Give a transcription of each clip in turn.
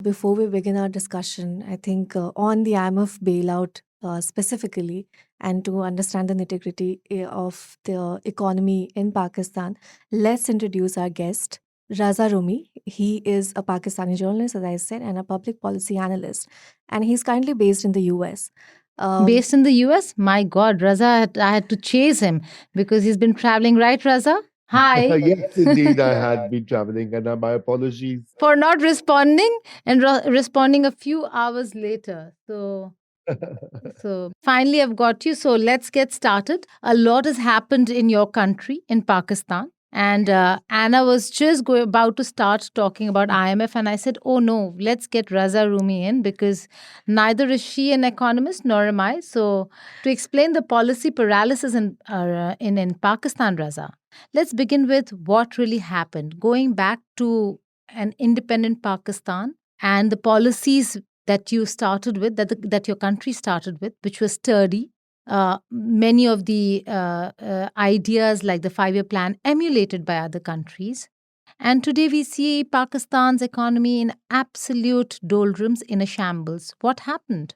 Before we begin our discussion, I think on the IMF bailout specifically, and to understand the nitty-gritty of the economy in Pakistan, let's introduce our guest, Raza Rumi. He is a Pakistani journalist, as I said, and a public policy analyst, and he's currently based in the US. Um, Based in the US? My God, I had to chase him because he's been traveling, right, Raza? Hi. Yes, indeed, I had been traveling, and my apologies. For not responding and responding a few hours later. So finally, I've got you. So let's get started. A lot has happened in your country, in Pakistan. And Anna was just about to start talking about IMF, and I said, "Oh no, let's get Raza Rumi in because neither is she an economist nor am I." So to explain the policy paralysis in Pakistan, Raza, let's begin with what really happened, going back to an independent Pakistan and the policies that you started with, that your country started with, which was sturdy. Many of the ideas, like the 5-year plan, emulated by other countries. And today we see Pakistan's economy in absolute doldrums, in a shambles. What happened?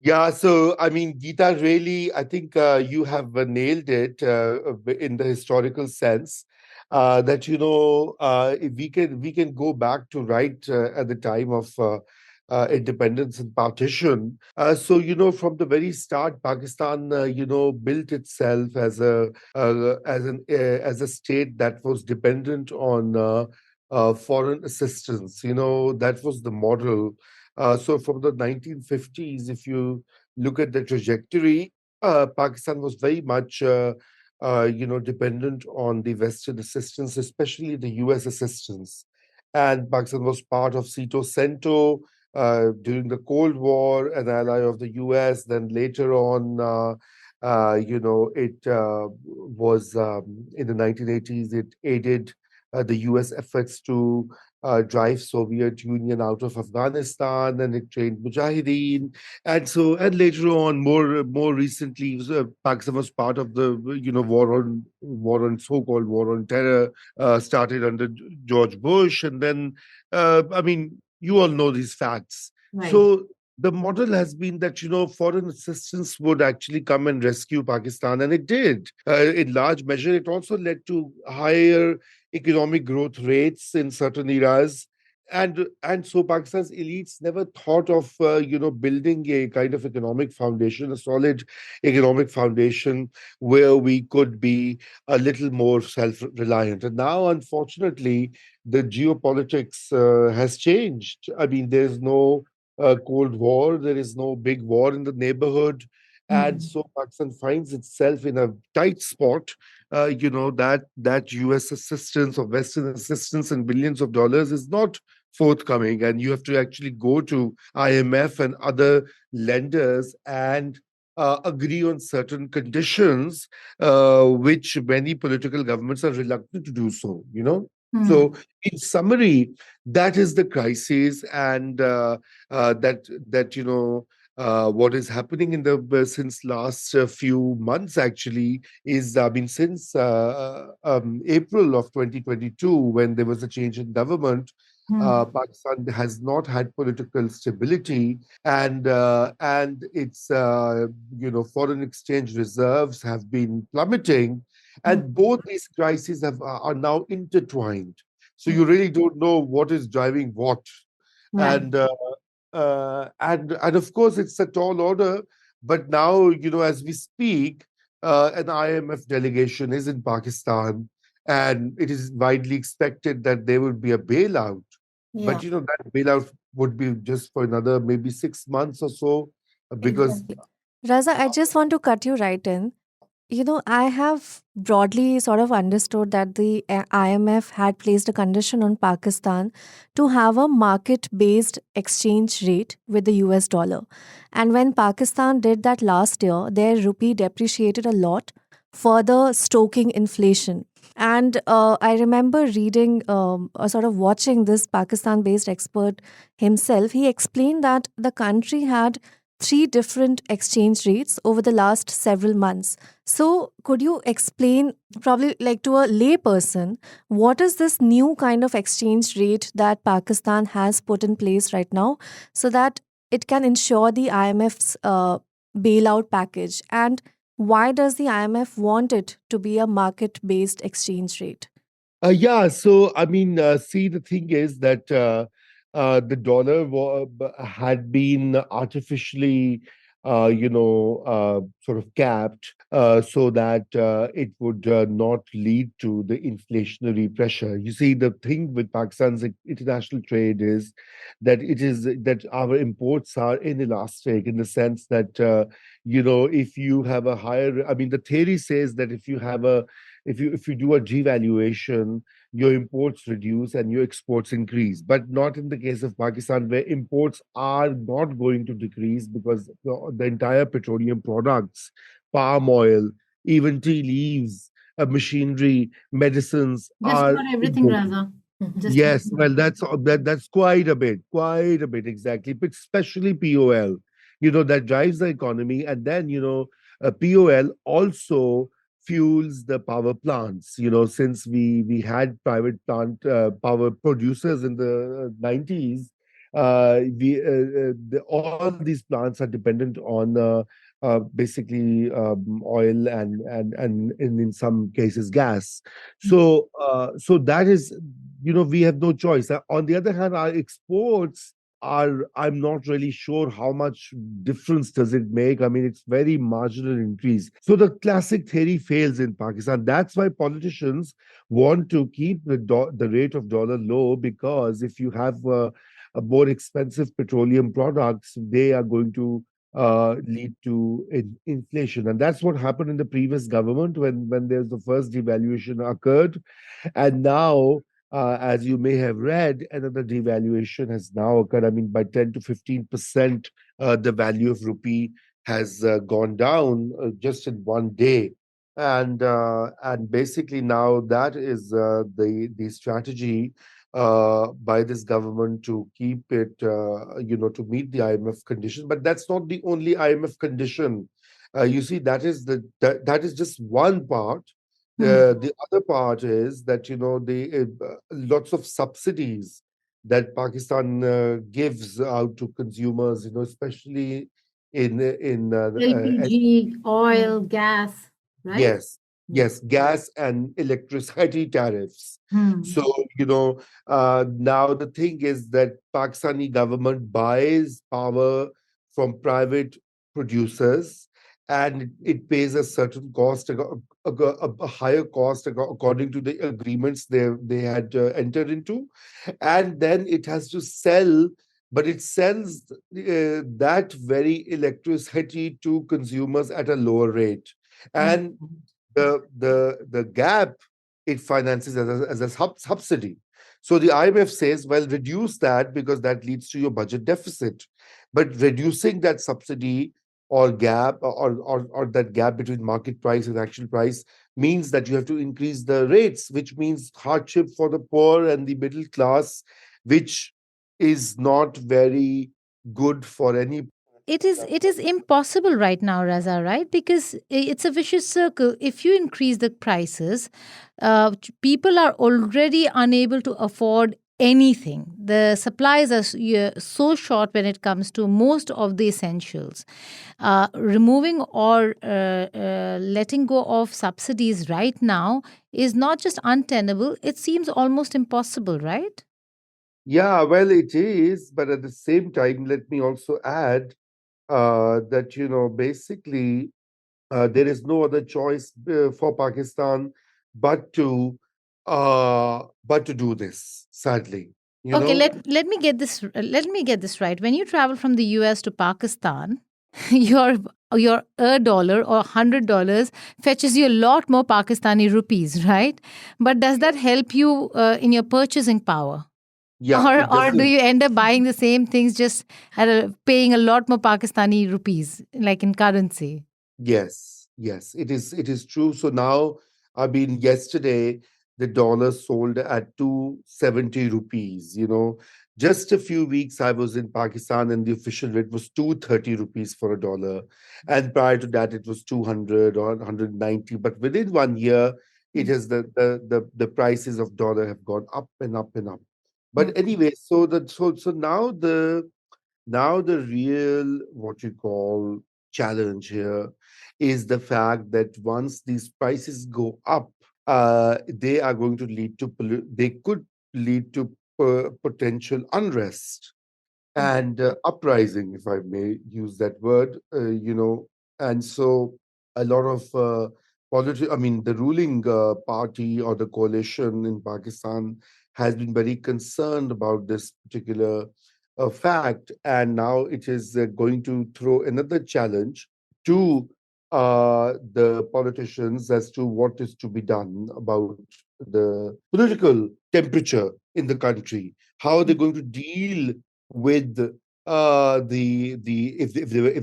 Yeah, so I mean, Geeta, really, I think you have nailed it in the historical sense. That if we can go back to right at the time of independence and partition. So from the very start, Pakistan built itself as a state that was dependent on foreign assistance. That was the model. So from the 1950s, if you look at the trajectory, Pakistan was very much, dependent on the Western assistance, especially the U.S. assistance. And Pakistan was part of CENTO during the Cold War, an ally of the U.S. Then later on, it was in the 1980s, it aided the U.S. efforts to drive Soviet Union out of Afghanistan, and it trained Mujahideen, and later on, more recently, Pakistan was part of the war on so-called war on terror, started under George Bush, and then I mean you all know these facts. Right. So the model has been that foreign assistance would actually come and rescue Pakistan, and it did in large measure. It also led to higher economic growth rates in certain eras. And so Pakistan's elites never thought of building a kind of economic foundation, a solid economic foundation where we could be a little more self-reliant. And now, unfortunately, the geopolitics has changed. I mean, there's no Cold War, there is no big war in the neighborhood. And so Pakistan finds itself in a tight spot. That U.S. assistance or Western assistance and billions of dollars is not forthcoming, and you have to actually go to IMF and other lenders and agree on certain conditions, which many political governments are reluctant to do so. So, in summary, that is the crisis, and what is happening in the since last few months actually is, I mean, since April of 2022, when there was a change in government. Pakistan has not had political stability, and its foreign exchange reserves have been plummeting, and both these crises are now intertwined. So you really don't know what is driving what. Right. And of course it's a tall order, but now as we speak, an IMF delegation is in Pakistan, and it is widely expected that there will be a bailout. Yeah. But that bailout would be just for another maybe 6 months or so, because Exactly. Raza, I just want to cut you right in. I have broadly sort of understood that the IMF had placed a condition on Pakistan to have a market based exchange rate with the US dollar. And when Pakistan did that last year, their rupee depreciated a lot, further stoking inflation. And I remember reading or sort of watching this Pakistan based expert himself. He explained that the country had three different exchange rates over the last several months. So, could you explain, probably like to a lay person, what is this new kind of exchange rate that Pakistan has put in place right now so that it can ensure the IMF's bailout package? And why does the IMF want it to be a market based exchange rate? Yeah, so I mean, see, the thing is that the dollar had been artificially, sort of capped so that it would not lead to the inflationary pressure. You see, the thing with Pakistan's international trade is that it is that our imports are inelastic in the sense that, if you have a higher, I mean, the theory says that if you do a devaluation, your imports reduce and your exports increase. But not in the case of Pakistan, where imports are not going to decrease because the entire petroleum products, palm oil, even tea leaves, machinery, medicines Just are about everything, imported. Raza. Just about Yes, well, that's quite a bit exactly, but especially POL, that drives the economy, and then POL also fuels the power plants. Since we had private plant power producers in the 90s, all these plants are dependent on basically oil and in some cases gas. So that is, we have no choice. On the other hand, our exports are, I'm not really sure how much difference does it make. I mean, it's very marginal increase. So the classic theory fails in Pakistan. That's why politicians want to keep the rate of dollar low, because if you have a more expensive petroleum products, they are going to lead to inflation. And that's what happened in the previous government when there's the first devaluation occurred. And now, as you may have read, another devaluation has now occurred. I mean, by 10 to 15%, the value of rupee has gone down just in one day. And basically now that is the strategy by this government to keep it, to meet the IMF condition. But that's not the only IMF condition. You see, that is just one part. The other part is that the lots of subsidies that Pakistan gives out to consumers, especially in LPG, oil, gas, right? yes, yes, gas and electricity tariffs. Hmm. So, now the thing is that Pakistani government buys power from private producers, and it pays a certain cost, a higher cost according to the agreements they had entered into, and then it has to sell, but it sells that very electricity to consumers at a lower rate. And the gap it finances as a subsidy. So the IMF says, well, reduce that because that leads to your budget deficit. But reducing that subsidy or gap, or that gap between market price and actual price, means that you have to increase the rates, which means hardship for the poor and the middle class, which is not very good for any. It is impossible right now, Raza, right? Because it's a vicious circle. If you increase the prices, people are already unable to afford anything. The supplies are so short when it comes to most of the essentials. Removing or letting go of subsidies right now is not just untenable, it seems almost impossible, right? Yeah, well, it is, but at the same time, let me also add that basically there is no other choice for Pakistan but to do this. Sadly, you Okay, know. let me get this right. When you travel from the US to Pakistan, your your $1 or $100 fetches you a lot more Pakistani rupees, right? But does that help you in your purchasing power? Yeah, Or it or do doesn't. you end up buying the same things just paying a lot more Pakistani rupees, like in currency? Yes, yes, it is true. So now, I mean, yesterday the dollar sold at 270 rupees. Just a few weeks I was in Pakistan and the official rate was 230 rupees for a dollar. And prior to that, it was 200 or 190. But within 1 year, it has the prices of dollar have gone up and up and up. But Mm, anyway, so now the real what you call challenge here is the fact that once these prices go up, they are going to lead to they could lead to potential unrest mm, and uprising, if I may use that word, and so a lot of I mean, the ruling party or the coalition in Pakistan has been very concerned about this particular fact, and now it is going to throw another challenge to the politicians as to what is to be done about the political temperature in the country. How are they mm, going to deal with if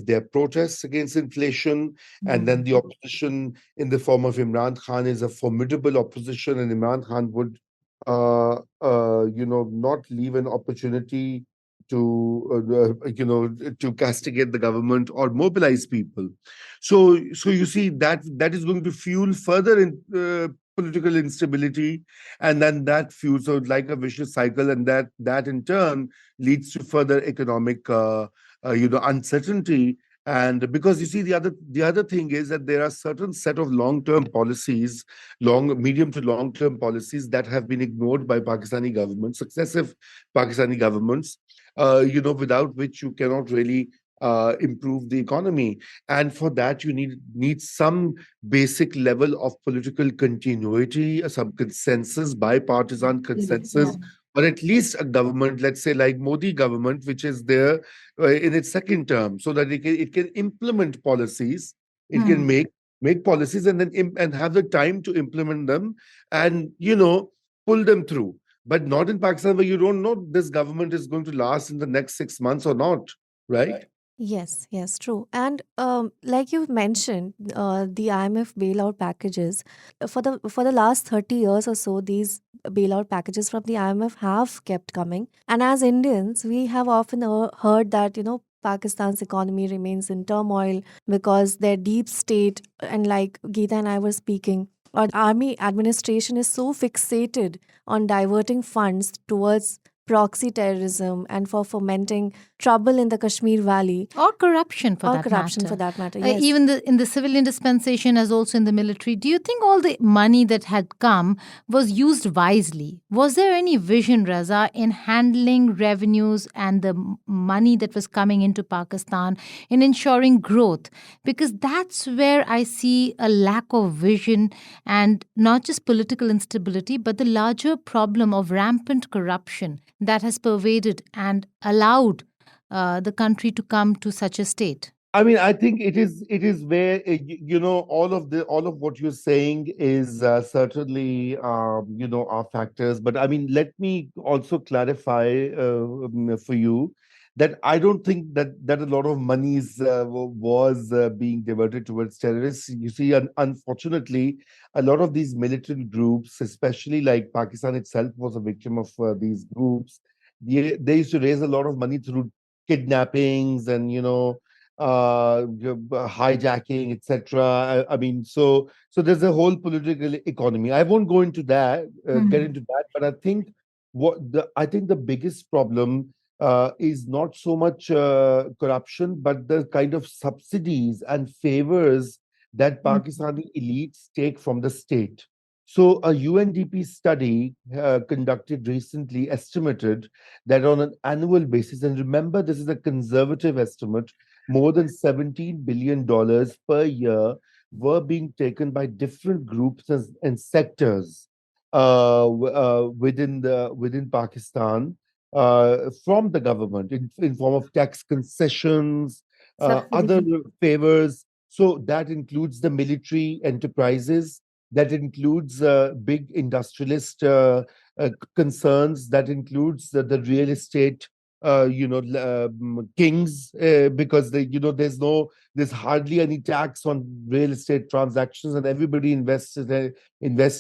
there are protests against inflation, and then mm, the opposition in the form of Imran Khan is a formidable opposition, and Imran Khan would not leave an opportunity to castigate the government or mobilize people. So you see that is going to fuel further political instability, and then that fuels, so like a vicious cycle, and that in turn leads to further economic uncertainty. And because you see, the other thing is that there are certain set of long-term policies, medium to long-term policies that have been ignored by Pakistani governments, successive Pakistani governments, without which you cannot really improve the economy. And for that, you need some basic level of political continuity, some consensus, bipartisan yeah. consensus, or at least a government, let's say like Modi government, which is there in its second term, so that it can implement policies, it can Mm. make policies, and then and have the time to implement them, and pull them through. But not in Pakistan, where you don't know this government is going to last in the next 6 months or not, right? Yes, yes, true. And like you mentioned, the IMF bailout packages for the last 30 years or so, these bailout packages from the IMF have kept coming. And as Indians, we have often heard that Pakistan's economy remains in turmoil because their deep state, and like Geeta and I were speaking, or army administration is so fixated on diverting funds towards proxy terrorism and for fomenting trouble in the Kashmir Valley, Or corruption for or that corruption for matter. that matter. Yes. Even in the civilian dispensation, as also in the military, do you think all the money that had come was used wisely? Was there any vision, Raza, in handling revenues and the money that was coming into Pakistan in ensuring growth? Because that's where I see a lack of vision, and not just political instability, but the larger problem of rampant corruption that has pervaded and allowed the country to come to such a state. I mean, I think it is where all of what you're saying is certainly are factors. But I mean, let me also clarify for you that I don't think that a lot of monies was being diverted towards terrorists. You see, unfortunately, a lot of these militant groups, especially like Pakistan itself, was a victim of these groups. They used to raise a lot of money through kidnappings and hijacking, etc. I mean, so there's a whole political economy. I won't go into that, get Hmm. into that, but I think the biggest problem is not so much corruption, but the kind of subsidies and favors that Hmm. Pakistani elites take from the state. So, a UNDP study conducted recently estimated that on an annual basis, and remember, this is a conservative estimate, more than $17 billion per year were being taken by different groups and sectors within Pakistan from the government in form of tax concessions, other Subsidy. favors. So that includes the military enterprises, that includes big industrialist concerns, that includes the real estate kings, because there's hardly any tax on real estate transactions, and everybody invests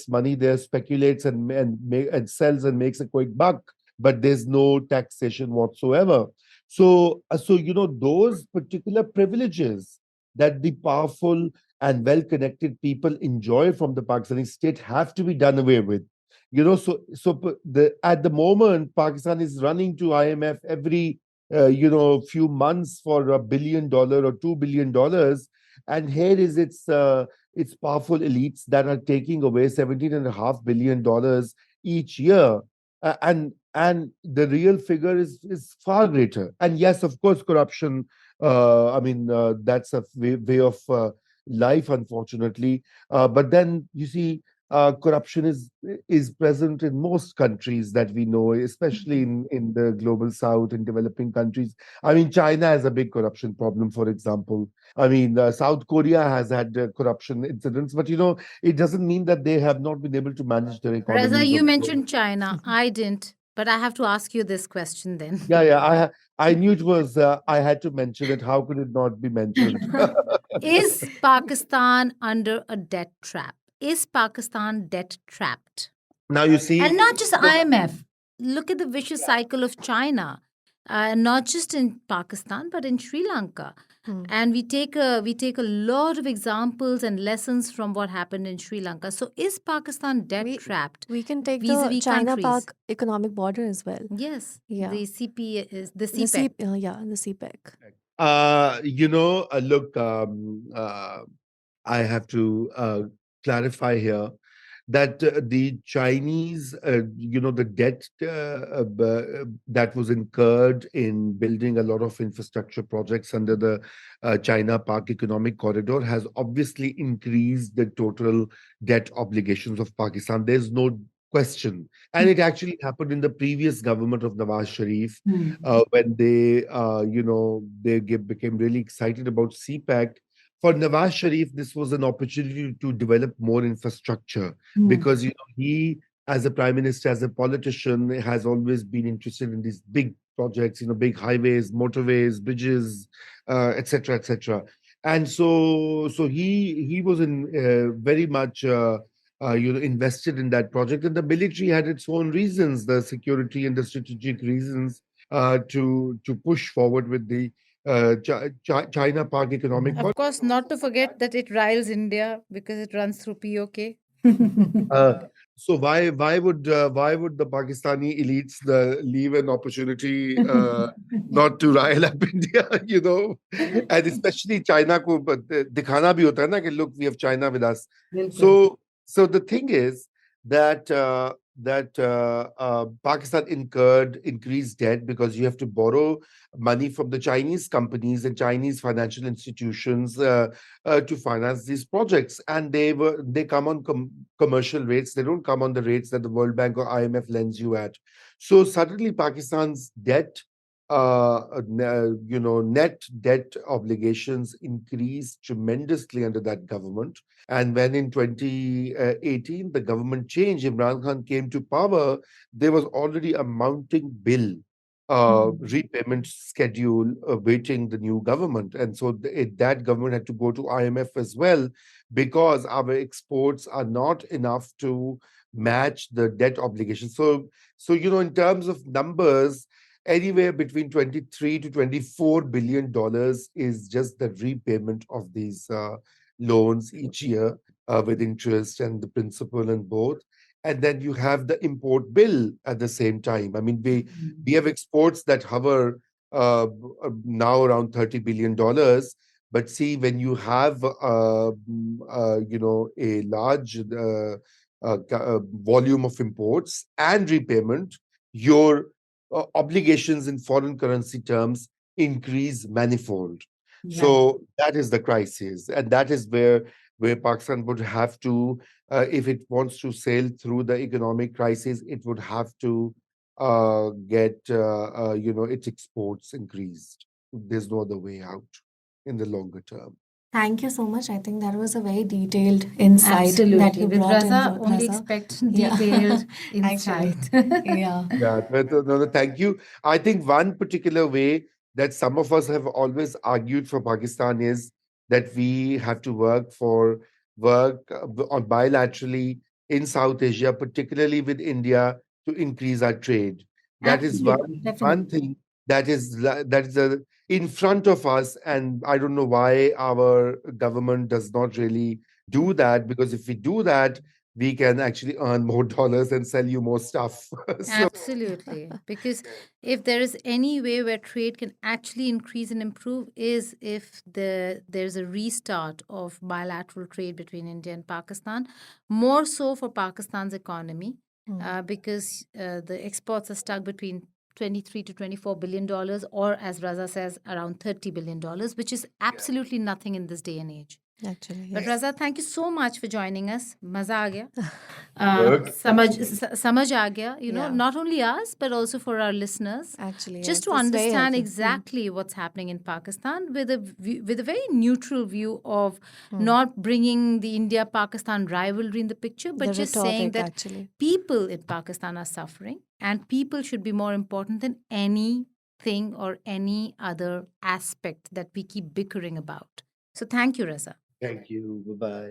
money there, speculates and sells and makes a quick buck but there's no taxation whatsoever. So those particular privileges that the powerful and well-connected people enjoy from the Pakistani state have to be done away with. At the moment, Pakistan is running to IMF every few months for $1 billion or $2 billion, and here is its powerful elites that are taking away $17.5 billion each year. And the real figure is far greater. And yes, of course, corruption. That's a way of life, unfortunately. But then you see, corruption is present in most countries that we know, especially in the global south, in developing countries. I mean, China has a big corruption problem, for example. I mean, South Korea has had corruption incidents, but it doesn't mean that they have not been able to manage their Reza, economies. you mentioned China. I didn't, but I have to ask you this question then. Yeah. I knew it was. I had to mention it. How could it not be mentioned? Is Pakistan under a debt trap? Is Pakistan debt trapped? Now you see, And not just IMF. Look at the vicious cycle of China, not just in Pakistan but in Sri Lanka. And we take a lot of examples and lessons from what happened in Sri Lanka. So is Pakistan debt trapped? We can take the vis-a-vis countries? China-Pak economic border as well. Yes. Yeah. The CP is the The CPEC. the CPEC. Look, I have to clarify here that the Chinese, the debt that was incurred in building a lot of infrastructure projects under the China-Pak economic corridor has obviously increased the total debt obligations of Pakistan. There's no question. And it actually happened in the previous government of Nawaz Sharif when they became really excited about CPEC. For Nawaz Sharif, this was an opportunity to develop more infrastructure because he, as a prime minister, as a politician, has always been interested in these big projects, big highways, motorways, bridges, etc., etc. And so he was in very much invested in that project, and the military had its own reasons, the security and the strategic reasons to push forward with the China-Pak economic Of course, not to forget that it riles India because it runs through POK. Uh, so why would the Pakistani elites leave an opportunity not to rile up India, and especially China ko dikhana bhi hota hai na कि look, we have China with us. So the thing is that Pakistan incurred increased debt because you have to borrow money from the Chinese companies and Chinese financial institutions to finance these projects, and they come on commercial rates. They don't come on the rates that the World Bank or IMF lends you at. So suddenly, Pakistan's net debt obligations increased tremendously under that government. And when in 2018 the government changed, Imran Khan came to power, there was already a mounting bill repayment schedule awaiting the new government. And so that government had to go to IMF as well because our exports are not enough to match the debt obligation. So in terms of numbers, anywhere between 23 to $24 billion is just the repayment of these loans each year with interest and the principal and both. And then you have the import bill at the same time. I mean, we have exports that hover now around $30 billion. But see, when you have a large volume of imports and repayment, your obligations in foreign currency terms increase manifold. So that is the crisis, and that is where Pakistan would have to, if it wants to sail through the economic crisis, it would have to get its exports increased. There's no other way out in the longer term. Thank you so much. I think that was a very detailed insight that Absolutely. you With brought in, Raza, only Raza. expect Yeah. detailed Actually, insight. yeah. Yeah, no, thank you. I think one particular way that some of us have always argued for Pakistan is that we have to work on bilaterally in South Asia, particularly with India, to increase our trade. That is Absolutely, one definitely. thing that is in front of us, and I don't know why our government does not really do that. Because if we do that, we can actually earn more dollars and sell you more stuff. So Absolutely. Because if there is any way where trade can actually increase and improve is if there's a restart of bilateral trade between India and Pakistan, more so for Pakistan's economy, Mm. because the exports are stuck between 23 to 24 billion dollars, or as Raza says, around 30 billion dollars, which is absolutely nothing in this day and age. Actually, But yes. Raza, thank you so much for joining us. Maza aa gaya. good. समझ आ गया, Yeah, not only us, but also for our listeners, actually, just yes. to It's very understand helpful. exactly what's happening in Pakistan with a very neutral view of Mm. not bringing the India-Pakistan rivalry in the picture, but The just saying rhetoric, that actually. people in Pakistan are suffering and people should be more important than anything or any other aspect that we keep bickering about. So thank you, Raza. Thank you. Bye bye.